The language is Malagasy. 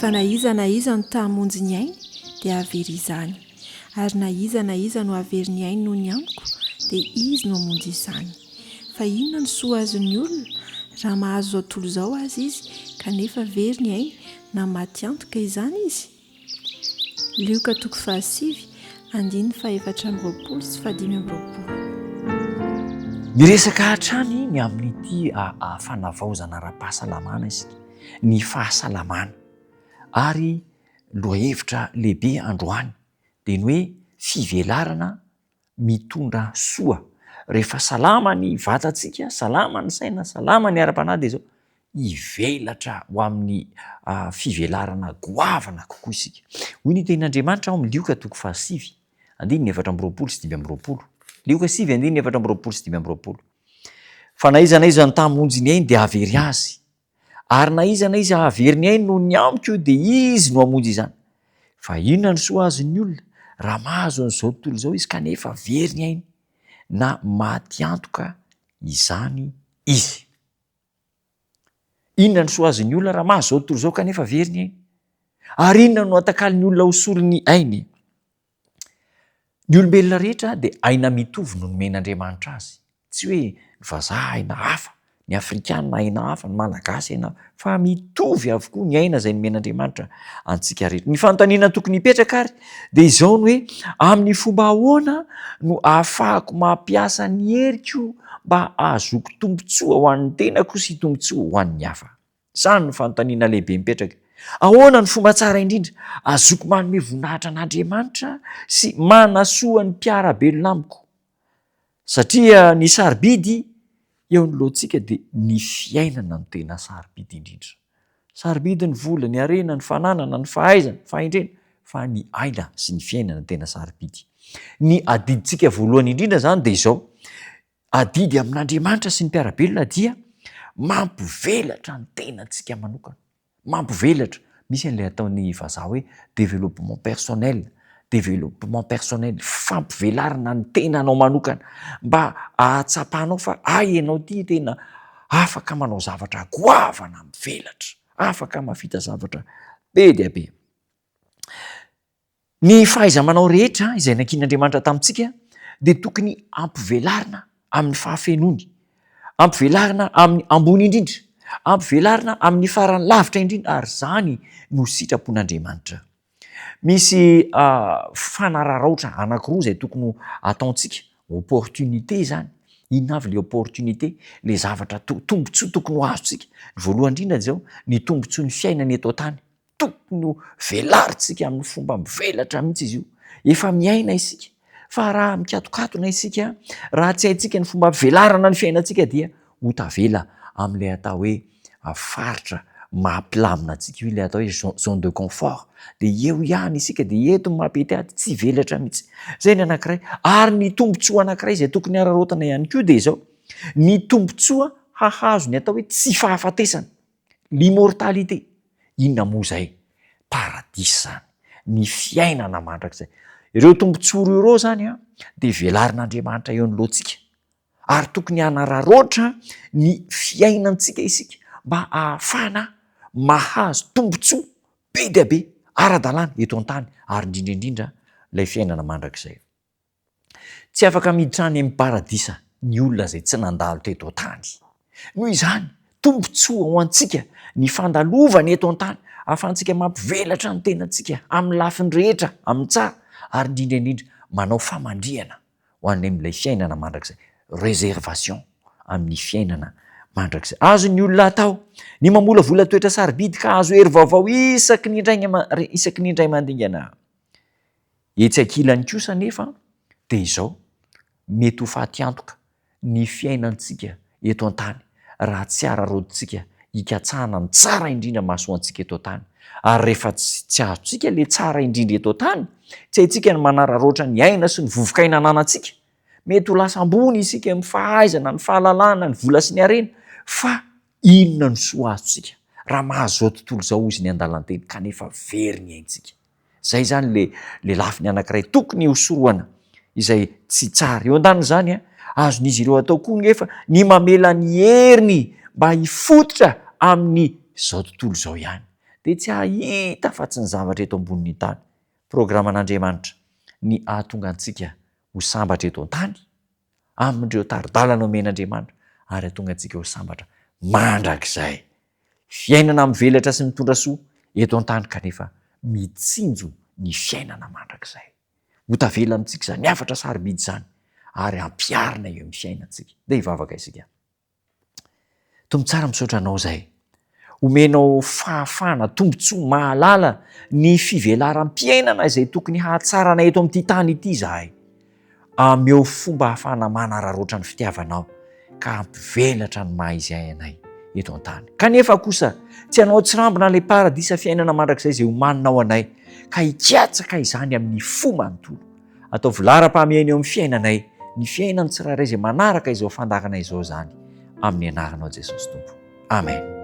fa na iza no tamonjy ny ainy dia avery izany, ary na iza no avery ny ainy noho ny amiko dia izy no hamonjy izany. Fa inona no soa azon'ny olona raha mahazo zao tontolo izao azy izy kanefa very ny ainy na maty antoka izany izy? Lioka toko 7 andiny 420 sy 520. Miresaka hatrany ny amin'ity fanavaozana ara-pahasalamana isika, ny fahasalamana, ary lohahevitra lehibe androany dia ny hoe fivelarana mitondra soa. Rehefa salama ny vatantsika, salama ny saina, salama ny ara-panahy dia izao hivelatra ho amin'ny fivelarana goavana kokoa isika. Hoy ny tenin'Andriamanitra ao amin'ny Lioka toko 7 andiny 420 sy 520. Lioka 7 andiny 420 sy 520. Fa na iza no tamonjy ny ainy dia avery azy, ary na iza avery ny ainy noho ny amiko dia izy no hamonjy izany. Fa inona no soa azon'ny olona raha mahazo an'izao tontolo izao izy kanefa very ny ainy na maty antoka izany izy? Inona no soa azon'ny olona raha mahazo zao tontolo izao kanefa very ny ainy? Ary inona no atakalin'ny olona hosolo ny ainy? Ny olombelona rehetra dia aina mitovy no nomen'Andriamanitra azy. Tsy hoe ny vazaha aina hafa, ny afrikana aina hafa, ny malagasy aina hafa, fa mitovy avokoa ny aina izay nomen'Andriamanitra antsika rehetra. Ny fanontaniana tokony hipetraka ary dia izao no hoe amin'ny fomba ahoana no ahafahako mampiasa ny heriko mba ahazoko tombotsoa ho an'ny tenako sy tombotsoa ho an'ny hafa? Izany no fanontaniana lehibe mipetraka. Ahoana ny fomba tsara indrindra azoko manome voninahitra an'Andriamanitra sy manasoa ny mpiara-belona amiko? Satria ny sarobidy eo anoloantsika dia ny fiainana no tena sarobidy indrindra. Sarobidy ny vola, ny harena, ny fananana, ny fahaizana, fahendrena, fa ny aina sy ny fiainana tena sarobidy. Ny adidintsika voalohany indrindra izany dia izao: adidy amin'Andriamanitra sy ny mpiara-belona dia mampivelatra ny tenantsika manokana. Mampivelatra, misy an'ilay ataon'ny vazaha hoe développement personnel, fampivelarana ny tenanao manokana mba ahatsapahanao fa ianao ty tena afaka manao zavatra goavana mivelatra, afaka mahavita zavatra be dia be. Ny fahaiza-manao rehetra izay nankian'Andriamanitra tamintsika dia tokony ampivelarina amin'ny fahafenony, ampivelarina amin'ny ambony indrindra, ampivelarina amin'ny farany lavitra indrindra, ary izany no sitrapon'Andriamanitra. Misy fanararaotra anankiroa izay tokony ataontsika, opportunité izany. Inona avy le opportunité? Le zavatra tombotsoa tokony ho azontsika. Ny voalohany indrindra izao, ny tombontsoa ny fiainana eto an-tany tokony ho velarintsika amin'ny fomba mivelatra mihitsy izy io. Efa miaina isika, fa raha mikatokatona isika, raha tsy haintsika ny fomba mivelarana ny fiainantsika dia ho tavela amin'ilay atao hoe faritra mampilamina antsika io, ilay atao hoe zone de confort. Dia eo ihany isika dia eto mampety aty, tsy velatra mihitsy. Zay ny anankiray. Ary ny tombotsoa anankiray izay tokony hararaotana ihany koa dia izao: ny tombotsoa hahazo ny atao hoe tsy fahafatesana, l'immortalité. Inona moa izay? Paradisa zany, ny fiainana mandrakizay. Ireo tombotsoa ireo zany dia velarin'Andriamanitra eo anoloantsika, ary tokony hanararoatra ny fiainantsika isika mba ahafahana mahazo tombotsoa be dia be ara-dalàna eto an-tany, ary indrindra ilay fiainana mandrakizay. Tsy afaka miditra any amin'ny paradisa ny olona izay tsy nandalo teto an-tany. Noho izany, tombotsoa ho antsika ny fandalovana eto an-tany, ahafahantsika mampivelatra ny tenantsika amin'ny lafiny rehetra, amin'ny tsara, ary indrindra manao famandriana ho an'ilay fiainana mandrakizay, réservation amin'ny fiainana mandrakizay. Azon'ny olona atao ny mamolavola toetra sarobidy ka azo hery vaovao isaky ny indray mandingana. Etsy ankilany kosa nefa dia izao: mety ho faty antoka ny fiainantsika eto an-tany raha tsy ararodintsika hikatsahana ny tsara indrindra mahasoantsika eto an-tany. Ary rehefa tsy azontsika le tsara indrindra eto an-tany, tsy haintsika ny manararoatra ny aina sy ny vovoka nanantsika. Mety ho lasa ambony isika amin'ny fahaizana, ny fahalalana, ny vola sy ny harena, fa inona no soa azontsika raha mahazo zao tontolo izao izy ny an-dalanteny kanefa very ny aintsika? Zay zany le lafiny anankiray tokony hosoroana izay tsy tsara. Eo an-danin'izany azon'izy ireo atao koa nefa ny mamela ny heriny mba hifototra amin'ny zao tontolo izao ihany. dia tsy hahita fa tsy ny zavatra eto ambonin'ny tany. Programan'Andriamanitra ny ahatonga antsika ho sambatra eto an-tany amin'ireo taridalana omen'Andriamanitra ary hatonga antsika ho sambatra mandrakizay. Fiainana mivelatra sy mitondra soa eto an-tany kanefa mitsinjo ny fiainana mandrakizay. Ho tavela amintsika izany afatra sarobidy izany ary ampiarina eo amin'ny fiainantsika. Dia hivavaka isika. Tombon-tsara misaotra anao izay. Omenao fahafahana, tombontsoa, mahalala ny fivelaram-piainana izay tokony hahatsarana eto amin'ity tany ity izahay. Ameo fomba hahafahana manararoatra ny fitiavanao ka hampivelatra ny maha izy anay eto an-tany. Kanefa kosa tsy hanao tsirambina ilay paradisa fiainana mandrakizay izay homaninao anay ka hikatsaka izany amin'ny fo manontolo. Atao volaram-pahamehana eo amin'ny fiainanay, ny fiainany tsirairay izay manaraka izao fandakana izao izany, amin'ny anaranao Jesosy Tompo. Amen.